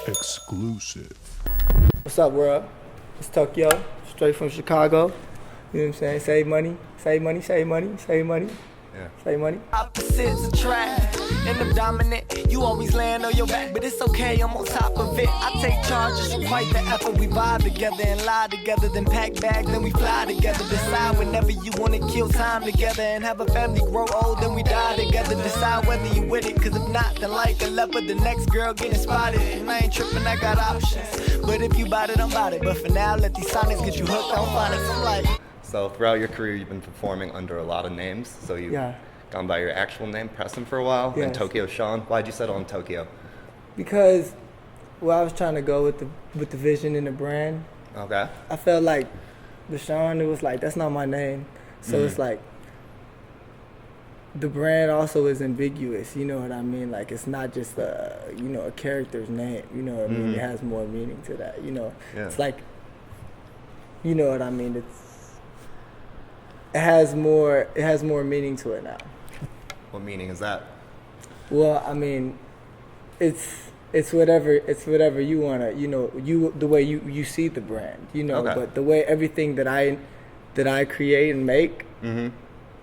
Exclusive. What's up, world? It's Towkio, straight from Chicago. You know what I'm saying? Save money, save money, save money, save money. Yeah. Save money. Opposites attract, and I'm dominant. You always land on your back, but it's okay, I'm on top of it. I take charges for quite the effort. We vibe together and lie together, then pack bags, then we fly together. Decide whenever you wanna kill time together and have a family grow old, then we die together. Decide whether you with it, cause if not, then like a leopard, the next girl getting spotted. And I ain't tripping, I got options. But if you bout it, I'm bout it. But for now, let these sonics get you hooked on phonics. I'm like. So throughout your career, you've been performing under a lot of names. So you've gone by your actual name, Preston, for a while, and Towkio Sean. Why'd you settle on Towkio? Because, well, I was trying to go with the vision and the brand. Okay. I felt like the Sean, it was like, that's not my name. So it's like, the brand also is ambiguous, you know what I mean? Like, it's not just a character's name, you know what I mean? It has more meaning to that, you know? Yeah. It's like, you know what I mean? It has more meaning to it now. What meaning is that? Well, I mean, it's whatever you wanna, the way you see the brand, but the way everything that I create and make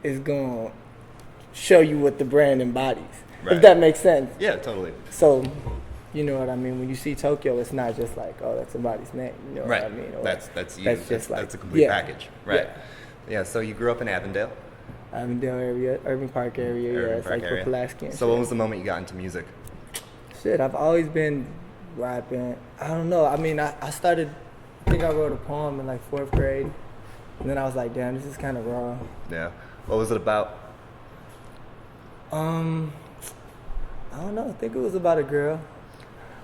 is gonna show you what the brand embodies. Right. If that makes sense. Yeah, totally. So, you know what I mean? When you see Towkio, it's not just like, oh, that's somebody's name. You know what I mean? Or that's you. That's a complete package. Right. Yeah, so you grew up in Avondale? Avondale area, Irving Park area, it's like for Pulaski. So when was the moment you got into music? Shit, I've always been rapping. I don't know. I mean, I think I wrote a poem in like 4th grade. And then I was like, damn, this is kind of raw. Yeah. What was it about? I don't know. I think it was about a girl.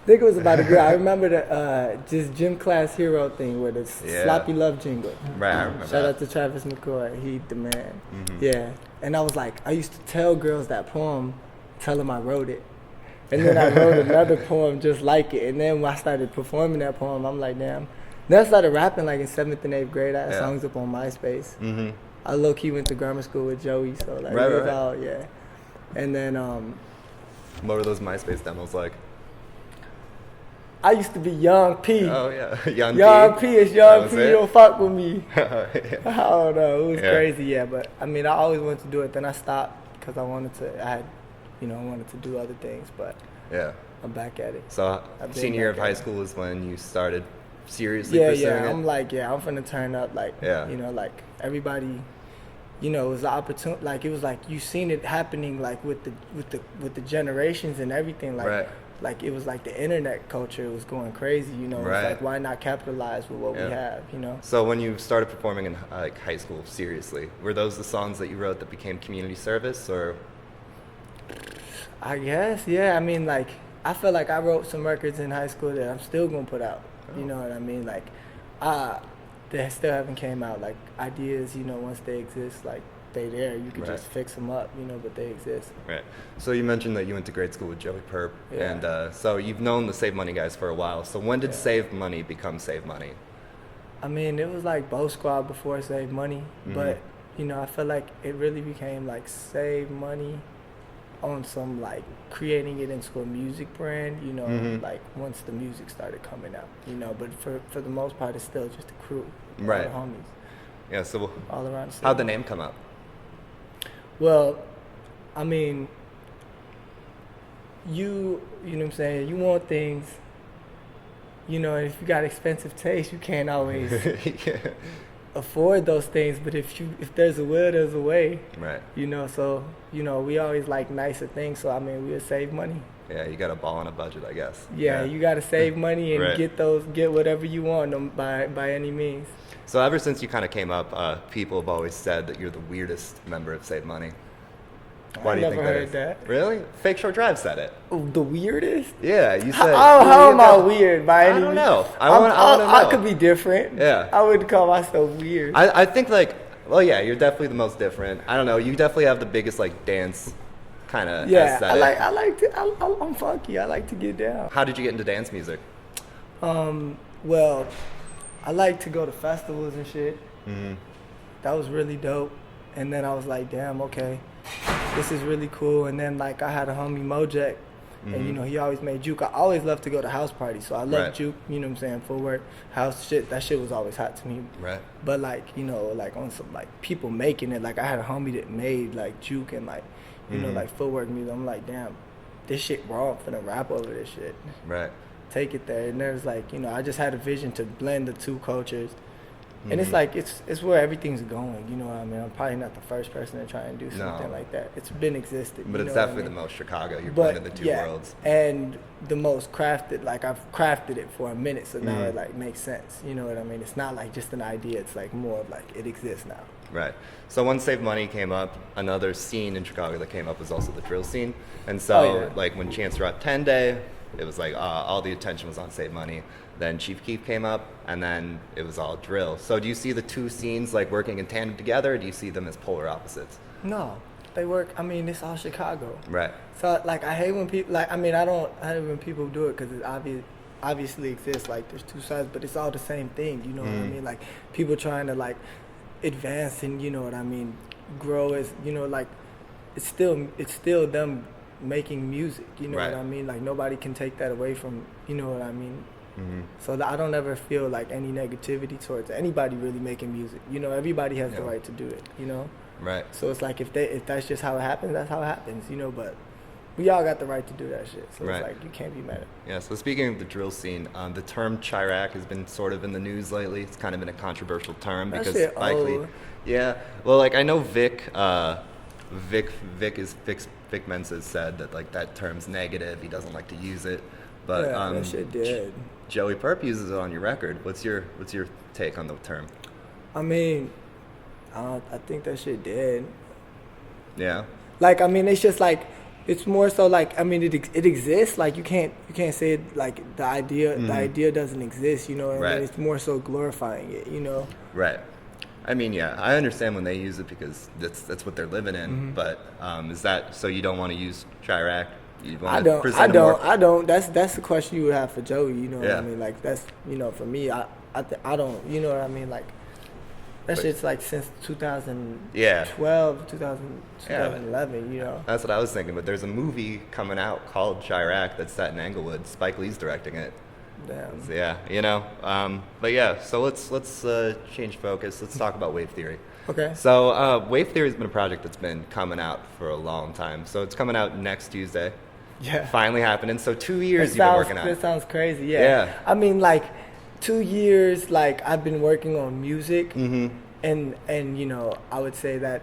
I remember the just gym class hero thing with the sloppy love jingle. Right, I remember Shout out to Travis McCoy. He the man. Yeah. And I was like, I used to tell girls that poem, tell them I wrote it. And then I wrote another poem just like it. And then when I started performing that poem, I'm like, damn. Then I started rapping like in 7th and 8th grade. I had songs up on MySpace. I low-key went to grammar school with Joey, so like it was all, And then what were those MySpace demos like? I used to be Young P. Oh, yeah. Young P is Young P. You don't fuck with me. I don't know. It was crazy, but I mean, I always wanted to do it. Then I stopped because I wanted to do other things, but I'm back at it. So senior year of high school is when you started seriously pursuing it? I'm like, I'm finna turn up. Like, like everybody, it was an opportunity. Like, it was like you seen it happening, like with the generations and everything. Like, like it was like the internet culture was going crazy. It's like, why not capitalize with what we have? So when you started performing in like high school, seriously, were those the songs that you wrote that became community service, or? I guess, I mean, like, I feel like I wrote some records in high school that I'm still gonna put out. You know what I mean? Like, they still haven't came out. Like, ideas, once they exist, like, they there. You can just fix them up, but they exist. Right. So you mentioned that you went to grade school with Joey Perp, and so you've known the Save Money guys for a while. So when did Save Money become Save Money? I mean, it was like Bo Squad before Save Money, but, I feel like it really became like Save Money on some like creating it into a music brand, like once the music started coming out, but for the most part it's still just a crew, all the homies. Yeah, so all around. How'd the name come up? Well, I mean, you know what I'm saying, you want things, and if you got expensive taste, you can't always afford those things, but if there's a will, there's a way. Right. So we always like nicer things, so I mean we'll save money. Yeah, you gotta ball on a budget, I guess. Yeah, you gotta save money and get whatever you want by any means. So ever since you kind of came up, people have always said that you're the weirdest member of Save Money. Why do you think that is? I never heard that. Really? Fake Short Drive said it. Oh, the weirdest? Yeah, you said. How am I weird by any means? I don't know. I want to know. I could be different. Yeah. I wouldn't call myself weird. I think you're definitely the most different. I don't know. You definitely have the biggest like dance kind of aesthetic. I'm funky. I like to get down. How did you get into dance music? Well, I like to go to festivals and shit. That was really dope. And then I was like, damn, okay, this is really cool. And then like I had a homie Mojek And, you know, he always made juke. I always loved to go to house parties, so I love Right. juke, you know what I'm saying, footwork, house shit. That shit was always hot to me. Right. But, like, you know, like, on some, like, people making it, like, I had a homie that made, like, juke and, like, you know, like, footwork music. I'm like, damn, this shit raw, I'm finna rap over this shit. Right. Take it there. And there's, like, you know, I just had a vision to blend the two cultures. And it's like, it's where everything's going, you know what I mean? I'm probably not the first person to try and do something like that. It's been existed. But you it's know definitely what I mean? the most Chicago. You're But, blending the two yeah, worlds. and the most crafted. Like, I've crafted it for a minute, so now it, like, makes sense. You know what I mean? It's not, like, just an idea. It's, like, more of, like, it exists now. Right. So when Save Money came up, another scene in Chicago that came up was also the drill scene. And so, like, when Chance dropped 10 Day, it was like all the attention was on Save Money. Then Chief Keef came up, and then it was all drill. So do you see the two scenes, like, working in tandem together, or do you see them as polar opposites? No, they work. I mean, it's all Chicago. Right. So, like, I hate when people, like, I mean, I hate when people do it because it obviously exists. Like, there's two sides, but it's all the same thing. You know what I mean? Like, people trying to, like, advance and, you know what I mean, grow as, you know, like, it's still them making music. You know what I mean? Like, nobody can take that away from, you know what I mean? So I don't ever feel like any negativity towards anybody really making music. You know, everybody has the right to do it, you know? Right. So it's like if that's just how it happens, that's how it happens, you know, but we all got the right to do that shit. So it's like you can't be mad at it. Yeah, so speaking of the drill scene, the term Chirac has been sort of in the news lately. It's kind of been a controversial term That because shit likely old. yeah. Well, like I know Vic Mensa said that like that term's negative. He doesn't like to use it. But Yeah, that shit dead. Joey Perp uses it on your record. What's your take on the term? I mean, I think that shit dead. Yeah. Like, I mean, it's just like, it's more so like, I mean, it exists. Like, you can't say it, like the idea doesn't exist. You know what I mean? It's more so glorifying it. You know. Right. I mean, yeah, I understand when they use it because that's what they're living in. But is that so? You don't want to use Chirac? I don't. That's the question you would have for Joey. You know what I mean? Like, that's, you know, for me, I don't. You know what I mean? Like, that shit's like since 2012, 2011. You know. That's what I was thinking. But there's a movie coming out called Chirac that's set in Englewood. Spike Lee's directing it. Damn. So, yeah, you know. But yeah, so let's change focus. Let's talk about Wave Theory. Okay. So Wave Theory has been a project that's been coming out for a long time. So it's coming out next Tuesday. Yeah. Finally happening. So 2 years you've been working on it. That sounds crazy. Yeah. I mean, like, 2 years. Like, I've been working on music, and you know, I would say that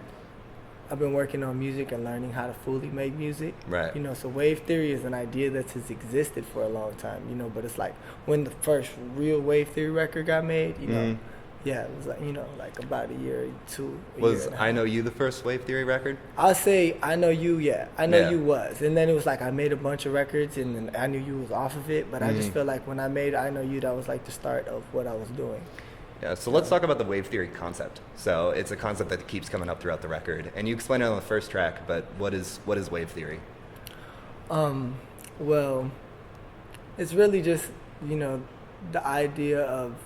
I've been working on music and learning how to fully make music. Right. You know, so Wave Theory is an idea that has existed for a long time. You know, but it's like when the first real Wave Theory record got made. You know. Yeah, it was like, you know, like about a year or two. Was I Know You the first Wave Theory record? I'll say I Know You, yeah. I Know You was. And then it was like I made a bunch of records and then I Knew You was off of it. But I just feel like when I made I Know You, that was like the start of what I was doing. Yeah, so let's talk about the Wave Theory concept. So it's a concept that keeps coming up throughout the record. And you explained it on the first track, but what is Wave Theory? Well, it's really just, you know, the idea of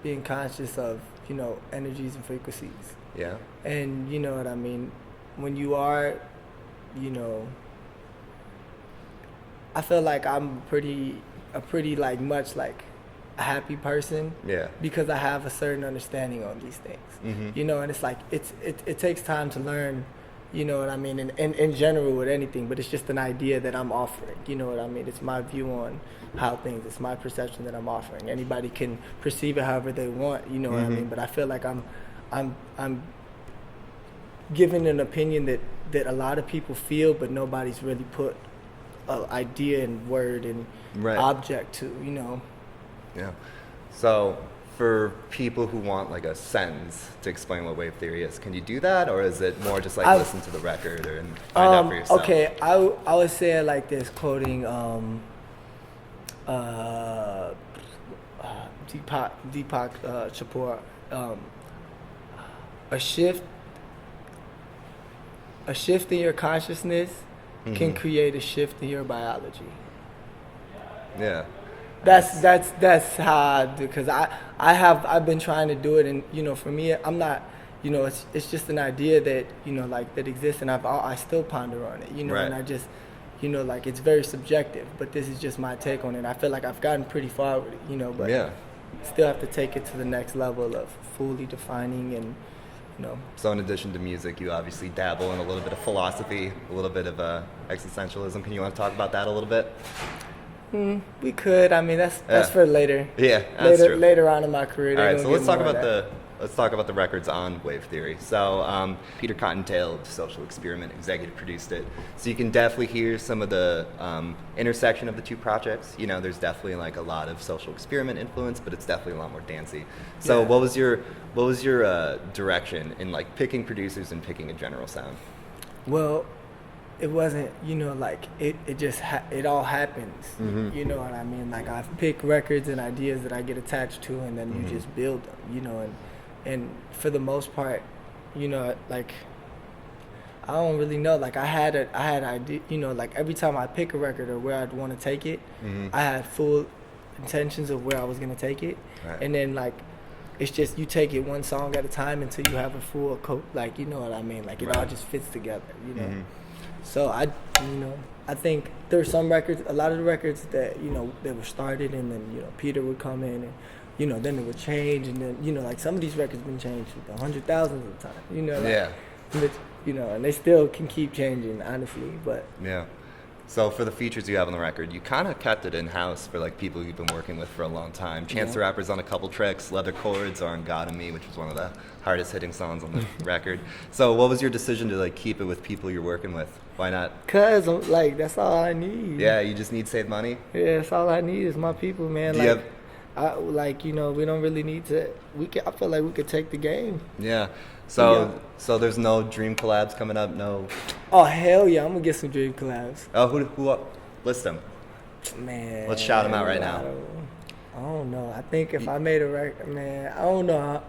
being conscious of, you know, energies and frequencies. Yeah. And you know what I mean? When you are, you know, I feel like I'm a pretty like much like a happy person. Yeah. Because I have a certain understanding on these things. You know, and it's like it takes time to learn, you know what I mean, in general with anything, but it's just an idea that I'm offering, you know what I mean? It's my view on how things, it's my perception that I'm offering. Anybody can perceive it however they want, you know what I mean? But I feel like I'm giving an opinion that a lot of people feel, but nobody's really put an idea and word and object to, you know? Yeah. So for people who want like a sentence to explain what Wave Theory is, can you do that, or is it more just like listen to the record and find out for yourself? Okay, I would say it like this, quoting Deepak Chopra, a shift in your consciousness can create a shift in your biology. Yeah. That's how I do, because I've been trying to do it, and you know, for me, I'm not, you know, it's just an idea that, you know, like that exists, and I still ponder on it, you know, and I just, you know, like it's very subjective, but this is just my take on it. I feel like I've gotten pretty far with it, you know, but still have to take it to the next level of fully defining and, you know. So in addition to music, you obviously dabble in a little bit of philosophy, a little bit of existentialism. Can you want to talk about that a little bit? We could. I mean, that's for later. Yeah, that's true. Later on in my career. All right, so let's talk about the records on Wav Theory. So Peter Cottontail, Social Experiment, executive produced it. So you can definitely hear some of the intersection of the two projects. You know, there's definitely like a lot of Social Experiment influence, but it's definitely a lot more dancey. So what was your direction in like picking producers and picking a general sound? Well, it wasn't, you know, like it it all happens. You know what I mean? Like I pick records and ideas that I get attached to, and then you just build them, you know, and for the most part, you know, like I don't really know. Like I had idea, you know, like every time I pick a record or where I'd want to take it, I had full intentions of where I was gonna take it, and then like it's just you take it one song at a time until you have a full like, you know what I mean? Like it all just fits together, you know. So I think there's some records, a lot of the records that, you know, they were started and then, you know, Peter would come in and, you know, then it would change, and then, you know, like some of these records been changed 100,000 of the time, you know. Like, you know, and they still can keep changing, honestly, but. Yeah. So for the features you have on the record, you kind of kept it in-house for like people you've been working with for a long time. Chance the Rapper's on a couple tracks, Leather Chords are on God and Me, which was one of the hardest hitting songs on the record. So what was your decision to like keep it with people you're working with? Why not? Cause like that's all I need. Yeah, you just need Save Money? Yeah, that's all I need is my people, man. Like, you know, we don't really need to. I feel like we could take the game. Yeah. So there's no dream collabs coming up. No. Oh hell yeah! I'm gonna get some dream collabs. Oh, who list them? Man. Let's shout them out right now. I don't know. I think if I made a record, man, I don't know.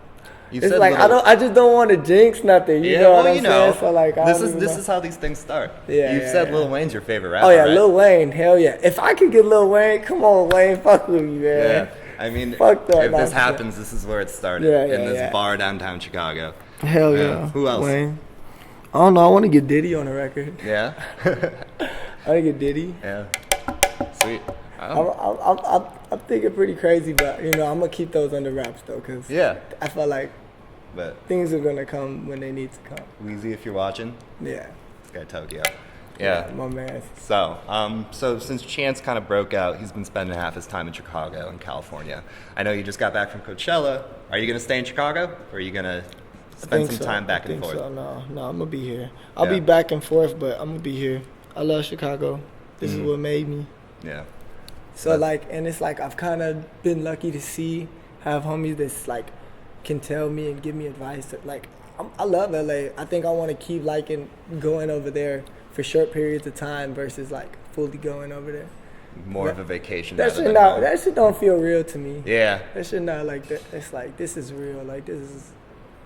It's like I just don't want to jinx nothing. You know what I'm saying? So like, this is how these things start. Yeah. You've said Lil Wayne's your favorite rapper. Oh yeah, right? Lil Wayne. Hell yeah! If I could get Lil Wayne, come on, Wayne, fuck with me, man. Yeah. I mean, fuck that, if this happens, this is where it started in this bar downtown Chicago. Hell yeah. Who else? Wayne. I don't know. I want to get Diddy on the record. Yeah. I want to get Diddy. Yeah. Sweet. I'm thinking pretty crazy, but you know, I'm gonna keep those under wraps though, cause I feel like things are gonna come when they need to come. Weezy, if you're watching. Yeah. This guy Towkio. Yeah. My man. So since Chance kind of broke out, he's been spending half his time in Chicago and California. I know you just got back from Coachella. Are you gonna stay in Chicago, or are you gonna spend some time back and forth? So. No, I'm gonna be here. I'll be back and forth, but I'm gonna be here. I love Chicago. This is what made me. Yeah. So like, and it's like I've kind of been lucky to have homies that's like can tell me and give me advice. Like I love LA. I think I want to keep liking going over there for short periods of time versus like fully going over there. More of a vacation. That shit don't feel real to me. Yeah. That shit not like that. It's like this is real. Like this is.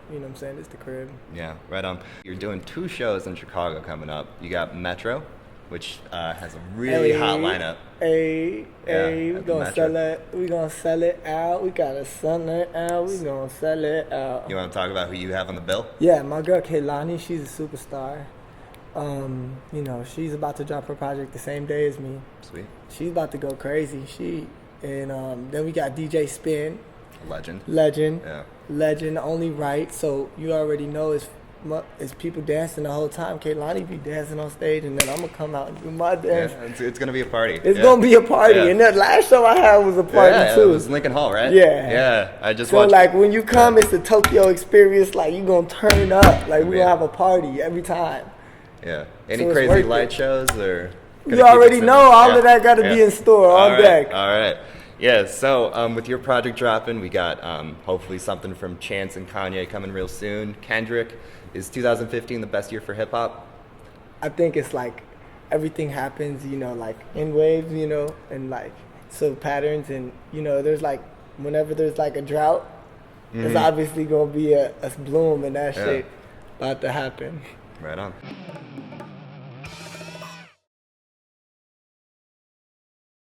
You know what I'm saying? It's the crib. Yeah, right on. You're doing 2 shows in Chicago coming up. You got Metro, which has a really hot lineup. We gonna sell it. We gonna sell it out. We gotta sell it out. We gonna sell it out. You want to talk about who you have on the bill? Yeah, my girl Kaylani. She's a superstar. You know, she's about to drop her project the same day as me. Sweet. She's about to go crazy. Then we got DJ Spin. Legend. Yeah. Legend, only right. So you already know it's people dancing the whole time. Kaylani be dancing on stage, and then I'm gonna come out and do my dance. Yeah, it's gonna be a party. It's gonna be a party, and that last show I had was a party too. It was Lincoln Hall, right? Yeah. Yeah, I just watched. So like when you come, it's the Tokyo experience. Like you gonna turn up. Like we gonna have a party every time. Yeah. Any crazy light shows or? You already know all of that got to be in store on deck. All right. Yeah, so with your project dropping, we got hopefully something from Chance and Kanye coming real soon. Kendrick, is 2015 the best year for hip hop? I think it's like everything happens, you know, like in waves, you know, and like so patterns, and you know, there's like whenever there's like a drought, there's obviously gonna be a bloom, and that shit about to happen. Right on.